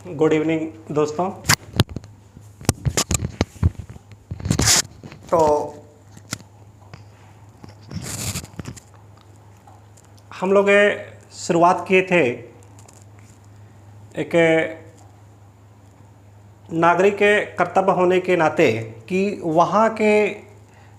Good evening दोस्तों। तो हम लोग शुरुआत किए थे एक नागरिक के कर्तव्य होने के नाते कि वहाँ के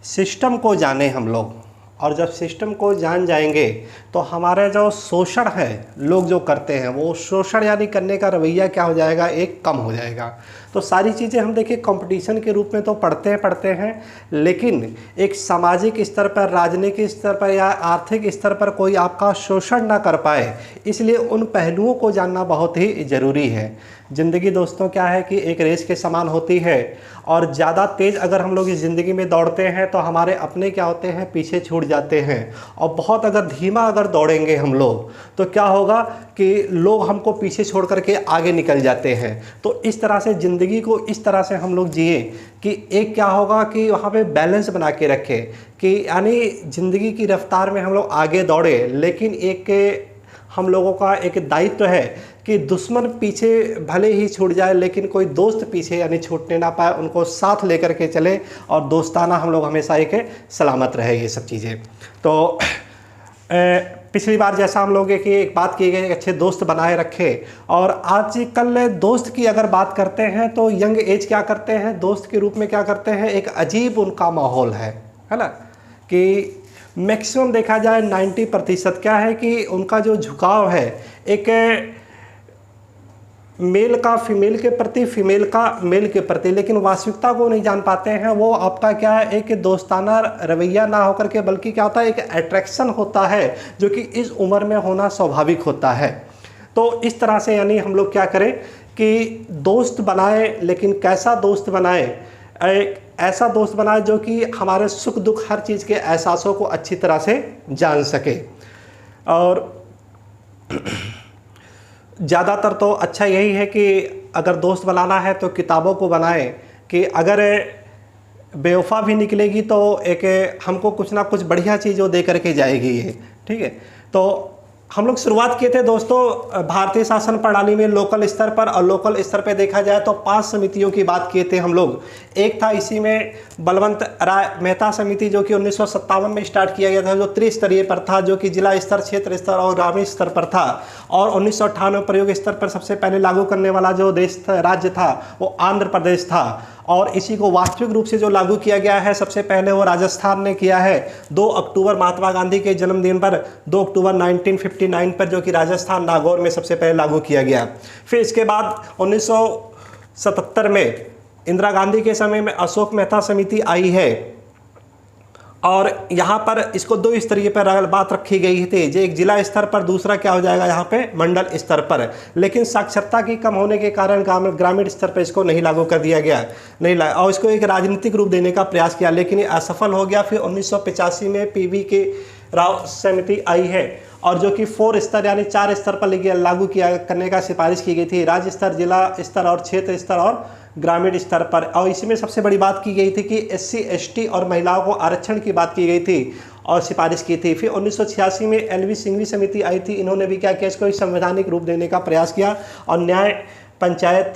सिस्टम को जाने हम लोग, और जब सिस्टम को जान जाएंगे तो हमारे जो शोषण है लोग जो करते हैं वो शोषण यानी करने का रवैया क्या हो जाएगा, एक कम हो जाएगा। तो सारी चीज़ें हम देखिए कंपटीशन के रूप में तो पढ़ते हैं, लेकिन एक सामाजिक स्तर पर, राजनीतिक स्तर पर या आर्थिक स्तर पर कोई आपका शोषण ना कर पाए, इसलिए उन पहलुओं को जानना बहुत ही ज़रूरी है। ज़िंदगी दोस्तों क्या है कि एक रेस के समान होती है, और ज़्यादा तेज़ अगर हम लोग इस ज़िंदगी में दौड़ते हैं तो हमारे अपने क्या होते हैं, पीछे छूट जाते हैं। और बहुत अगर धीमा अगर दौड़ेंगे हम लोग तो क्या होगा कि लोग हमको पीछे छोड़ करके आगे निकल जाते हैं। तो इस तरह से ज़िंदगी को इस तरह से हम लोग जिए कि एक क्या होगा कि वहाँ पे बैलेंस बना के रखें, कि यानी ज़िंदगी की रफ्तार में हम लोग आगे दौड़े, लेकिन एक हम लोगों का एक दायित्व है कि दुश्मन पीछे भले ही छूट जाए लेकिन कोई दोस्त पीछे यानी छूटने ना पाए, उनको साथ लेकर के चले और दोस्ताना हम लोग हमेशा एक सलामत रहे ये सब चीज़ें। तो पिछली बार जैसा हम लोग की एक बात की गई, अच्छे दोस्त बनाए रखे। और आजकल दोस्त की अगर बात करते हैं तो यंग एज क्या करते हैं, दोस्त के रूप में क्या करते हैं, एक अजीब उनका माहौल है ना, कि मैक्सिमम देखा जाए 90% क्या है कि उनका जो झुकाव है एक मेल का फीमेल के प्रति, फीमेल का मेल के प्रति, लेकिन वास्तविकता को नहीं जान पाते हैं। वो आपका क्या है, एक दोस्ताना रवैया ना होकर के बल्कि क्या होता है, एक अट्रैक्शन होता है जो कि इस उम्र में होना स्वाभाविक होता है। तो इस तरह से यानी हम लोग क्या करें कि दोस्त बनाए, लेकिन कैसा दोस्त बनाए, एक ऐसा दोस्त बनाए जो कि हमारे सुख दुख हर चीज़ के एहसासों को अच्छी तरह से जान सके। और ज़्यादातर तो अच्छा यही है कि अगर दोस्त बनाना है तो किताबों को बनाए, कि अगर बेवफा भी निकलेगी तो एक हमको कुछ ना कुछ बढ़िया चीज़ वो दे करके जाएगी ये, ठीक है। तो हम लोग शुरुआत किए थे दोस्तों भारतीय शासन प्रणाली में लोकल स्तर पर, और लोकल स्तर पे देखा जाए तो 5 समितियों की बात किए थे हम लोग। एक था इसी में बलवंत राय मेहता समिति जो कि 1957 में स्टार्ट किया गया था, जो त्रिस्तरीय पर था, जो कि जिला स्तर, क्षेत्र स्तर और ग्रामीण स्तर पर था। और 1998 प्रयोग स्तर पर सबसे पहले लागू करने वाला जो राज्य था वो आंध्र प्रदेश था। और इसी को वास्तविक रूप से जो लागू किया गया है सबसे पहले वो राजस्थान ने किया है 2 अक्टूबर महात्मा गांधी के जन्मदिन पर, 2 अक्टूबर 1959 पर, जो कि राजस्थान नागौर में सबसे पहले लागू किया गया। फिर इसके बाद 1977 में इंदिरा गांधी के समय में अशोक मेहता समिति आई है, और यहाँ पर इसको 2 स्तरीय पर बात रखी गई थी, जो एक जिला स्तर पर, दूसरा क्या हो जाएगा यहाँ पे मंडल स्तर पर। लेकिन साक्षरता की कम होने के कारण ग्रामीण स्तर पर इसको नहीं लागू कर दिया गया, और इसको एक राजनीतिक रूप देने का प्रयास किया, लेकिन ये असफल हो गया। फिर 1985 में पीवी के राव समिति आई है, और जो कि 4 स्तर यानी 4 स्तर पर लागू किया करने का सिफारिश की गई थी, राज्य स्तर, जिला स्तर और क्षेत्र स्तर और ग्रामीण स्तर पर। और इसी में सबसे बड़ी बात की गई थी कि SC ST और महिलाओं को आरक्षण की बात की गई थी और सिफारिश की थी। फिर 1986 में LV सिंघवी समिति आई थी, इन्होंने भी क्या किया, इसको एक संवैधानिक रूप देने का प्रयास किया, और न्याय पंचायत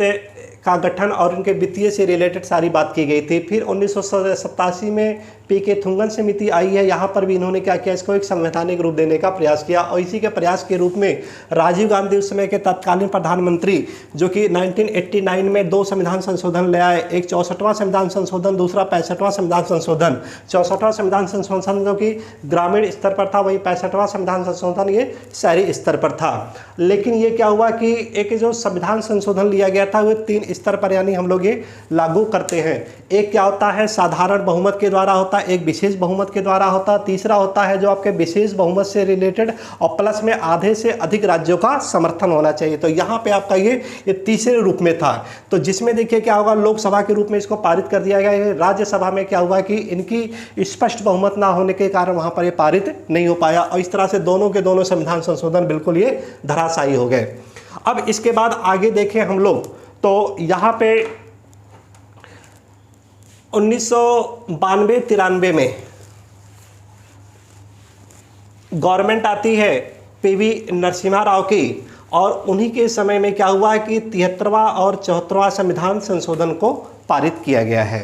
का गठन और उनके वित्तीय से रिलेटेड सारी बात की गई थी। फिर 1987 में PK थुंगन समिति आई है, यहाँ पर भी इन्होंने क्या किया, इसको एक संवैधानिक रूप देने का प्रयास किया। और इसी के प्रयास के रूप में राजीव गांधी उस समय के तत्कालीन प्रधानमंत्री, जो कि 1989 में 2 संविधान संशोधन ले आए, एक 64वां संविधान संशोधन, दूसरा 65वां संविधान संशोधन। 64वां संविधान संशोधन जो कि ग्रामीण स्तर पर था, वहीं 65वां संविधान संशोधन ये शहरी स्तर पर था। लेकिन ये क्या हुआ कि एक जो संविधान संशोधन लिया गया था वो 3 स्तर पर यानी हम लोग ये लागू करते हैं। एक क्या होता है, साधारण बहुमत के द्वारा होता है, एक विशेष बहुमत के द्वारा होता है, तीसरा होता है जो आपके विशेष बहुमत से रिलेटेड, और प्लस में आधे से अधिक राज्यों का समर्थन होना चाहिए। तो यहाँ पे आपका ये तीसरे रूप में था। तो जिसमें देखिए क्या होगा, लोकसभा के रूप में इसको पारित कर दिया गया। राज्यसभा में क्या हुआ कि इनकी स्पष्ट बहुमत ना होने के कारण वहाँ पर ये पारित नहीं हो पाया, और इस तरह से दोनों के दोनों संविधान संशोधन बिल्कुल ये धराशायी हो गए। अब इसके बाद आगे देखें हम लोग तो यहाँ पे 1992-93 में गवर्नमेंट आती है PV नरसिम्हा राव की, और उन्हीं के समय में क्या हुआ कि 73वां और 74वां संविधान संशोधन को पारित किया गया है।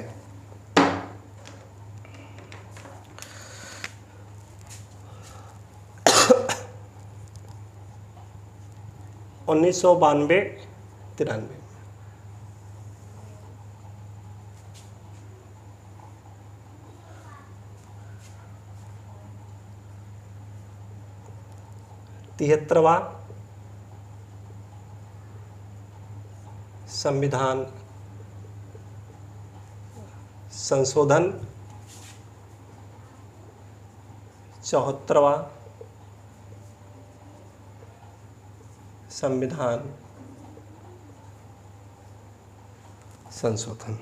उन्नीस सौ 92-93 73वां संविधान संशोधन, 74वां संविधान संशोधन।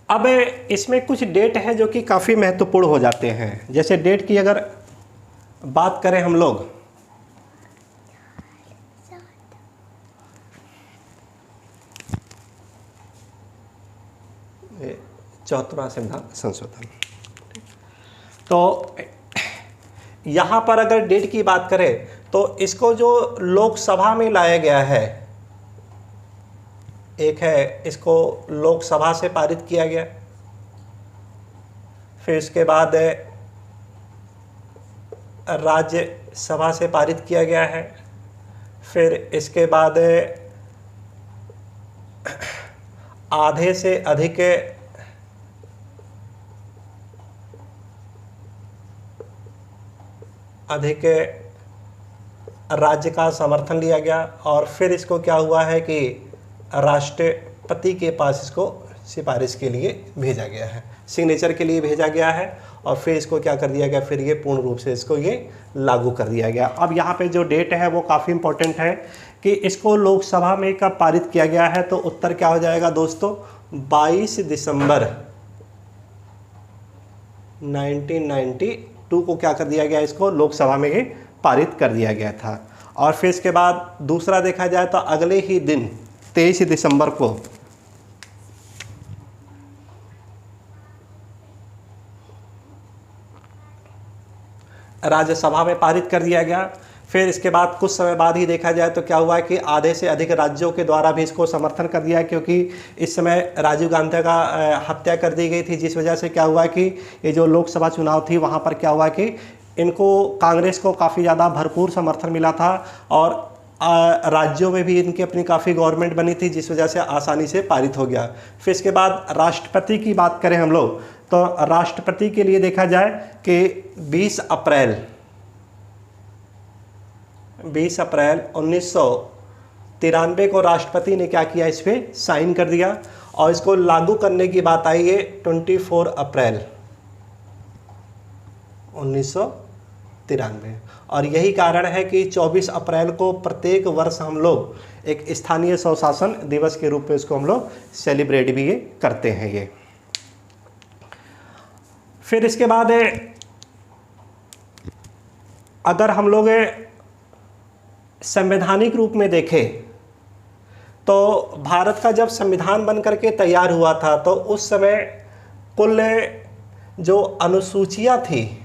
अब इसमें कुछ डेट है जो कि काफ़ी महत्वपूर्ण हो जाते हैं। जैसे डेट की अगर बात करें हम लोग, चौथा संविधान संशोधन, तो यहाँ पर अगर डेट की बात करें तो इसको जो लोकसभा में लाया गया है, एक है इसको लोकसभा से पारित किया गया, फिर इसके बाद राज्यसभा से पारित किया गया है, फिर इसके बाद आधे से अधिक राज्य का समर्थन लिया गया, और फिर इसको क्या हुआ है कि राष्ट्रपति के पास इसको सिफारिश के लिए भेजा गया है, सिग्नेचर के लिए भेजा गया है, और फिर इसको क्या कर दिया गया, फिर ये पूर्ण रूप से इसको ये लागू कर दिया गया। अब यहाँ पे जो डेट है वो काफ़ी इम्पोर्टेंट है कि इसको लोकसभा में कब पारित किया गया है, तो उत्तर क्या हो जाएगा दोस्तों, 22 दिसंबर 1992 को क्या कर दिया गया, इसको लोकसभा में ये पारित कर दिया गया था। और फिर इसके बाद दूसरा देखा जाए तो अगले ही दिन 23 दिसंबर को राज्यसभा में पारित कर दिया गया। फिर इसके बाद कुछ समय बाद ही देखा जाए तो क्या हुआ कि आधे से अधिक राज्यों के द्वारा भी इसको समर्थन कर दिया, क्योंकि इस समय राजीव गांधी का हत्या कर दी गई थी, जिस वजह से क्या हुआ कि ये जो लोकसभा चुनाव थी वहाँ पर क्या हुआ कि इनको कांग्रेस को काफ़ी ज़्यादा भरपूर समर्थन मिला था, और राज्यों में भी इनकी अपनी काफ़ी गवर्नमेंट बनी थी, जिस वजह से आसानी से पारित हो गया। फिर इसके बाद राष्ट्रपति की बात करें हम लोग, तो राष्ट्रपति के लिए देखा जाए कि 20 अप्रैल 1993 को राष्ट्रपति ने क्या किया, इस पर साइन कर दिया, और इसको लागू करने की बात आई है 24 अप्रैल 1993। और यही कारण है कि 24 अप्रैल को प्रत्येक वर्ष हम लोग एक स्थानीय स्वशासन दिवस के रूप में इसको हम लोग सेलिब्रेट भी ये करते हैं ये। फिर इसके बाद अगर हम लोग संवैधानिक रूप में देखें तो भारत का जब संविधान बन करके तैयार हुआ था तो उस समय कुल जो अनुसूचियां थी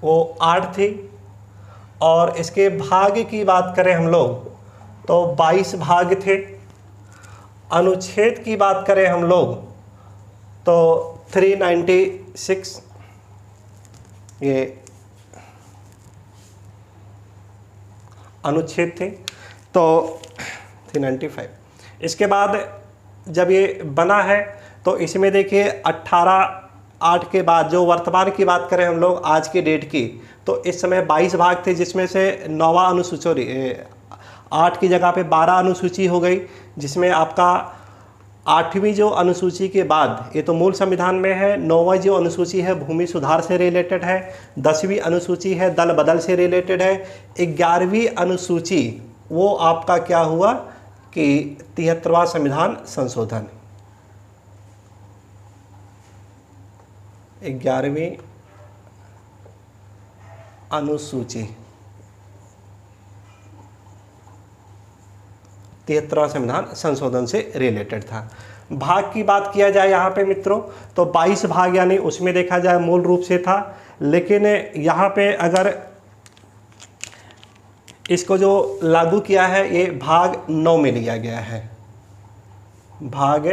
वो 8 थी, और इसके भाग की बात करें हम लोग तो 22 भाग थे। अनुच्छेद की बात करें हम लोग तो 396 ये अनुच्छेद थे, तो 395। इसके बाद जब ये बना है तो इसमें देखिए 18/8 के बाद जो वर्तमान की बात करें हम लोग आज की डेट की, तो इस समय 22 भाग थे, जिसमें से 9वां अनुसूची 8 की जगह पे 12 अनुसूची हो गई, जिसमें आपका 8वीं जो अनुसूची के बाद, ये तो मूल संविधान में है, 9वां जो अनुसूची है भूमि सुधार से रिलेटेड है, 10वीं अनुसूची है दल बदल से रिलेटेड है, 11वीं अनुसूची वो आपका क्या हुआ कि 73वां संविधान संशोधन, 11वीं अनुसूची 73वां संविधान संशोधन से रिलेटेड था। भाग की बात किया जाए यहाँ पे मित्रों तो 22 भाग यानी उसमें देखा जाए मूल रूप से था, लेकिन यहाँ पे अगर इसको जो लागू किया है ये भाग 9 में लिया गया है, भाग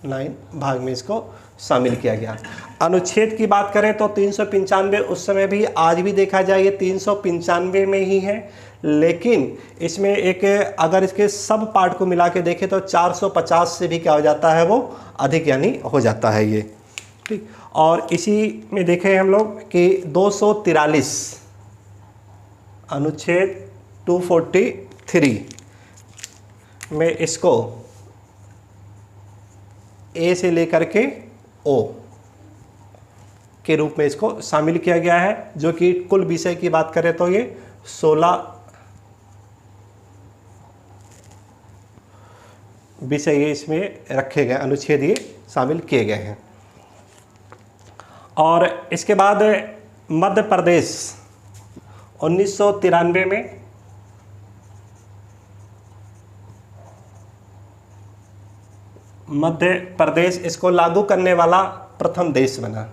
9 भाग में इसको शामिल किया गया। अनुच्छेद की बात करें तो 395 उस समय भी, आज भी देखा जाए ये 395 में ही है, लेकिन इसमें एक अगर इसके सब पार्ट को मिला के देखें तो 450 से भी क्या हो जाता है, वो अधिक यानी हो जाता है ये, ठीक। और इसी में देखें हम लोग कि 243 अनुच्छेद 243 में इसको ए से लेकर के ओ के रूप में इसको शामिल किया गया है, जो कि कुल विषय की बात करें तो ये 16 विषय ये इसमें रखे गए, अनुच्छेद ये शामिल किए गए हैं। और इसके बाद मध्य प्रदेश 1993 में मध्य प्रदेश इसको लागू करने वाला प्रथम देश बना।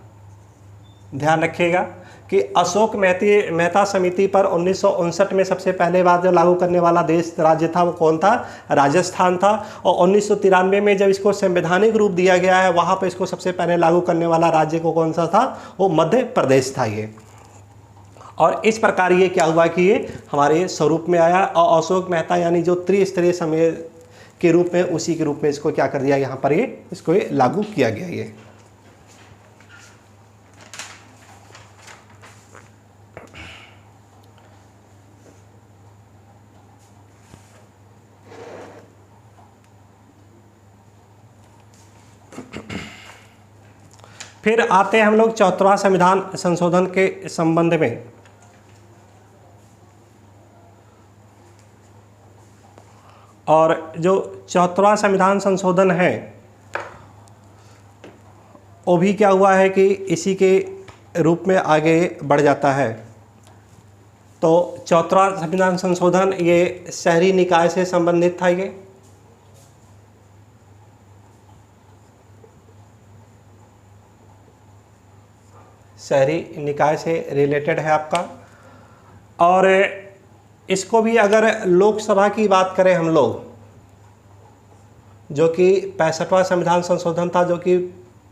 ध्यान रखिएगा कि अशोक मेहता समिति पर 1959 में सबसे पहले बार जो लागू करने वाला देश राज्य था वो कौन था, राजस्थान था। और 1993 में जब इसको संवैधानिक रूप दिया गया है वहाँ पर इसको सबसे पहले लागू करने वाला राज्य को कौन सा था, वो मध्य प्रदेश था ये। और इस प्रकार ये क्या हुआ कि ये हमारे स्वरूप में आया, और अशोक मेहता यानी जो त्रिस्तरीय समय के रूप में, उसी के रूप में इसको क्या कर दिया यहाँ पर, ये इसको ये लागू किया गया ये। फिर आते हैं हम लोग 74वां संविधान संशोधन के संबंध में। और जो 74वां संविधान संशोधन है वो भी क्या हुआ है कि इसी के रूप में आगे बढ़ जाता है। तो 74वां संविधान संशोधन ये शहरी निकाय से संबंधित था, ये शहरी निकाय से रिलेटेड है आपका। और इसको भी अगर लोकसभा की बात करें हम लोग, जो कि 65वां संविधान संशोधन था, जो कि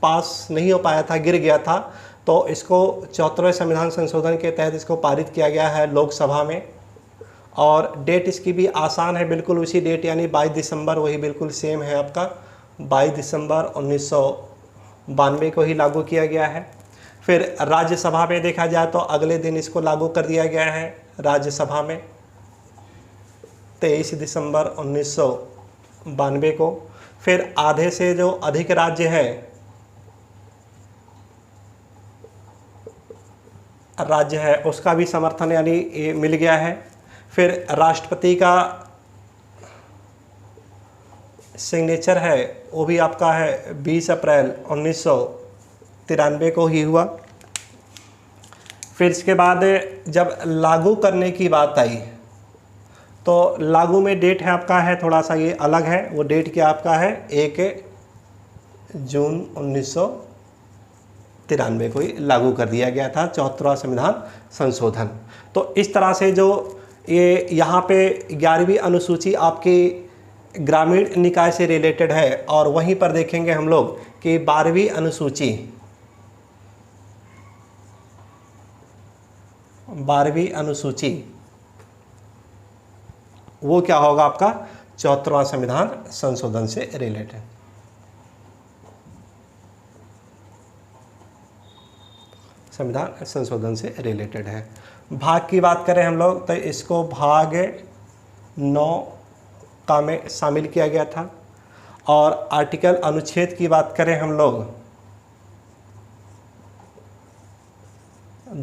पास नहीं हो पाया था, गिर गया था, तो इसको 74वें संविधान संशोधन के तहत इसको पारित किया गया है लोकसभा में। और डेट इसकी भी आसान है, बिल्कुल उसी डेट यानी 22 दिसंबर, वही बिल्कुल सेम है आपका, 22 दिसंबर 1992 को ही लागू किया गया है। फिर राज्यसभा में देखा जाए तो अगले दिन इसको लागू कर दिया गया है राज्यसभा में, 23 दिसंबर 1992 को। फिर आधे से जो अधिक राज्य है उसका भी समर्थन यानी ये मिल गया है। फिर राष्ट्रपति का सिग्नेचर है वो भी आपका है 20 अप्रैल 1993 को ही हुआ। फिर इसके बाद जब लागू करने की बात आई तो लागू में डेट है आपका है थोड़ा सा ये अलग है, वो डेट क्या आपका है 1 जून 1993 को ही लागू कर दिया गया था 74वां संविधान संशोधन। तो इस तरह से जो ये यहाँ पे 11वीं अनुसूची आपकी ग्रामीण निकाय से रिलेटेड है, और वहीं पर देखेंगे हम लोग कि 12वीं अनुसूची, 12वीं अनुसूची वो क्या होगा आपका 74वां संविधान संशोधन से रिलेटेड। संविधान संशोधन से रिलेटेड है। भाग की बात करें हम लोग तो इसको भाग 9 का में शामिल किया गया था। और आर्टिकल अनुच्छेद की बात करें हम लोग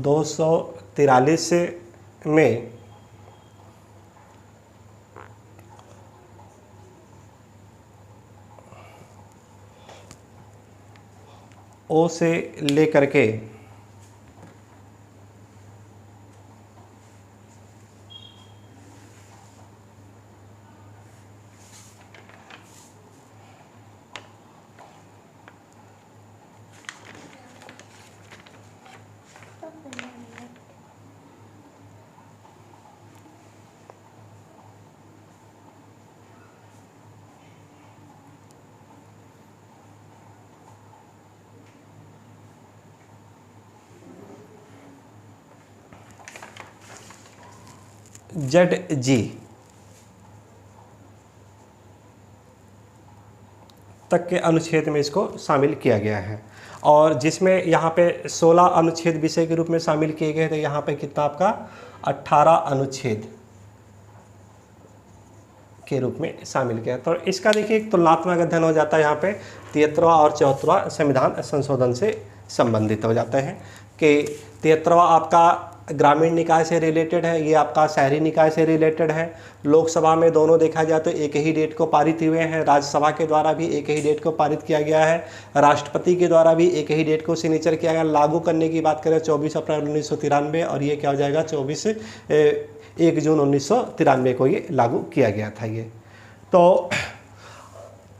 243 में ओ से लेकर के ZG तक के अनुच्छेद में इसको शामिल किया गया है। और जिसमें यहाँ पे 16 अनुच्छेद विषय के रूप में शामिल किए गए थे, यहाँ पे कितना आपका 18 अनुच्छेद के रूप में शामिल किया। तो इसका देखिए एक तुलनात्मक अध्ययन हो जाता है यहाँ पे 73वां और 74वां संविधान संशोधन से संबंधित हो जाते हैं कि 73वां आपका ग्रामीण निकाय से रिलेटेड है, ये आपका शहरी निकाय से रिलेटेड है। लोकसभा में दोनों देखा जाए तो एक ही डेट को पारित हुए हैं, राज्यसभा के द्वारा भी एक ही डेट को पारित किया गया है, राष्ट्रपति के द्वारा भी एक ही डेट को सिग्नेचर किया गया। लागू करने की बात करें 24 अप्रैल 1993 और ये क्या हो जाएगा 1 जून 1993 को ये लागू किया गया था। ये तो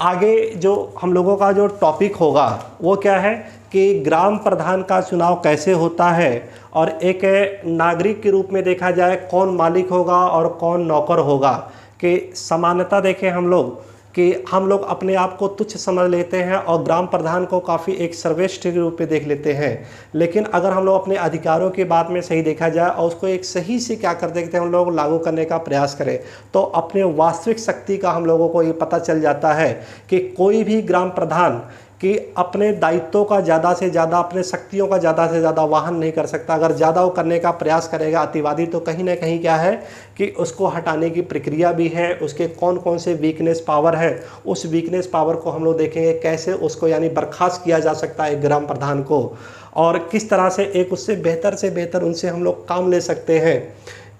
आगे जो हम लोगों का जो टॉपिक होगा वो क्या है कि ग्राम प्रधान का चुनाव कैसे होता है और एक नागरिक के रूप में देखा जाए कौन मालिक होगा और कौन नौकर होगा। कि समानता देखें हम लोग कि हम लोग अपने आप को तुच्छ समझ लेते हैं और ग्राम प्रधान को काफ़ी एक सर्वश्रेष्ठ के रूप में देख लेते हैं, लेकिन अगर हम लोग अपने अधिकारों के बात में सही देखा जाए और उसको एक सही से क्या कर देखते हैं हम लोग लागू करने का प्रयास करें तो अपने वास्तविक शक्ति का हम लोगों को ये पता चल जाता है कि कोई भी ग्राम प्रधान कि अपने दायित्वों का ज़्यादा से ज़्यादा, अपने शक्तियों का ज़्यादा से ज़्यादा वाहन नहीं कर सकता। अगर ज़्यादा वो करने का प्रयास करेगा अतिवादी तो कहीं ना कहीं क्या है कि उसको हटाने की प्रक्रिया भी है, उसके कौन कौन से वीकनेस पावर है, उस वीकनेस पावर को हम लोग देखेंगे कैसे उसको यानी बर्खास्त किया जा सकता है एक ग्राम प्रधान को, और किस तरह से एक उससे बेहतर उनसे हम लोग काम ले सकते हैं।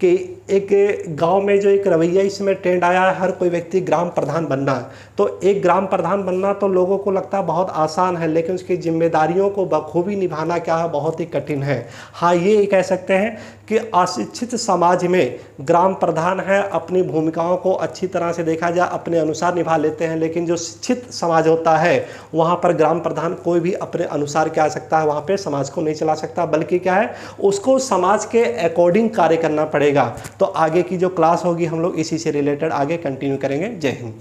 कि एक गांव में जो एक रवैया इस समय ट्रेंड आया है हर कोई व्यक्ति ग्राम प्रधान बनना, तो एक ग्राम प्रधान बनना तो लोगों को लगता है बहुत आसान है, लेकिन उसकी जिम्मेदारियों को बखूबी निभाना क्या है बहुत ही कठिन है। हाँ, ये कह सकते हैं कि अशिक्षित समाज में ग्राम प्रधान है अपनी भूमिकाओं को अच्छी तरह से देखा जाए अपने अनुसार निभा लेते हैं, लेकिन जो शिक्षित समाज होता है वहाँ पर ग्राम प्रधान कोई भी अपने अनुसार क्या सकता है, वहाँ पर समाज को नहीं चला सकता, बल्कि क्या है उसको समाज के अकॉर्डिंग कार्य करना पड़ेगा। तो आगे की जो क्लास होगी हम लोग इसी से रिलेटेड आगे कंटिन्यू करेंगे। जय हिंद।